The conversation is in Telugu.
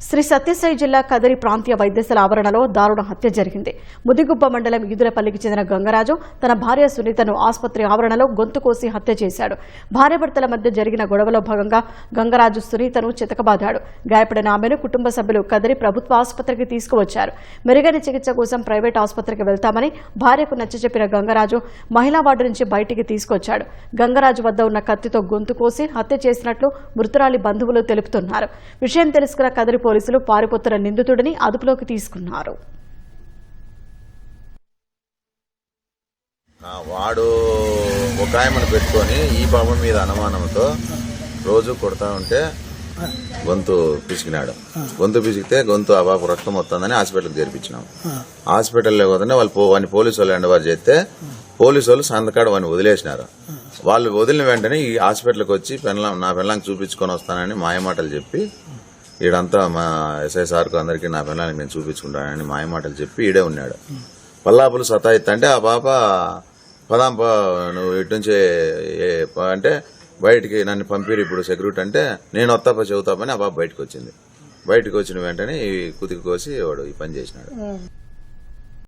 శ్రీ సత్యసాయి జిల్లా కదిరి ప్రాంతీయ వైద్యశాల ఆవరణలో దారుణ హత్య జరిగింది. ముదిగుబ్బ మండలం ఈదులపల్లికి చెందిన గంగరాజు తన భార్య సునీతను ఆసుపత్రి ఆవరణలో గొంతు కోసి హత్య చేశాడు. భార్యాభర్తల మధ్య జరిగిన గొడవలో భాగంగా గంగరాజు సునీతను చితకబాదాడు. గాయపడిన ఆమెను కుటుంబ సభ్యులు కదిరి ప్రభుత్వ ఆసుపత్రికి తీసుకువచ్చారు. మెరుగైన చికిత్స కోసం ప్రైవేట్ ఆసుపత్రికి వెళ్తామని భార్యకు నచ్చజెప్పిన గంగరాజు మహిళా వార్డు నుంచి బయటికి తీసుకొచ్చాడు. గంగరాజు వద్ద ఉన్న కత్తితో గొంతు కోసి హత్య చేసినట్లు మృతురాలి బంధువులు తెలుపుతున్నారు. విషయం తెలుసుకున్న కదిరి పోలీసులు పారిపోతున్న నిందితుడిని అదుపులోకి తీసుకున్నారు. వాడు ఒక ఆయమను పెట్టుకొని ఈ పాపం మీద అనుమానంతో రోజు కొడతా ఉంటే గొంతు పిసికినాడు. గొంతు పిసికితే గొంతు ఆ పాప రక్తం వస్తుందని హాస్పిటల్కి చేర్పించినాం. హాస్పిటల్లో పోతుంటే వాడిని పోలీసు వాళ్ళు హ్యాండ్ ఓవర్ చేస్తే పోలీసు వాళ్ళు సంతకాడ వాడిని వదిలేసినారు. వాళ్ళు వదిలిన వెంటనే ఈ హాస్పిటల్కి వచ్చి నా పెళ్ళాంకి చూపించుకొని వస్తానని మాయమాటలు చెప్పి ఈడంతా మా ఎస్ఐ సార్కు అందరికీ నా పిల్లలకి నేను చూపించుకుంటానని మాయమాటలు చెప్పి ఈడే ఉన్నాడు. పల్లాపులు సతాయిత్తా అంటే ఆ పాప పదాంప నువ్వు ఇటు నుంచి అంటే బయటికి నన్ను పంపిరు ఇప్పుడు సెక్యూరిటీ అంటే నేను వస్తాప చెబుతాపని ఆ పాప బయటకు వచ్చింది. బయటకు వచ్చిన వెంటనే ఈ కుతికి కోసి వాడు ఈ పని చేసినాడు.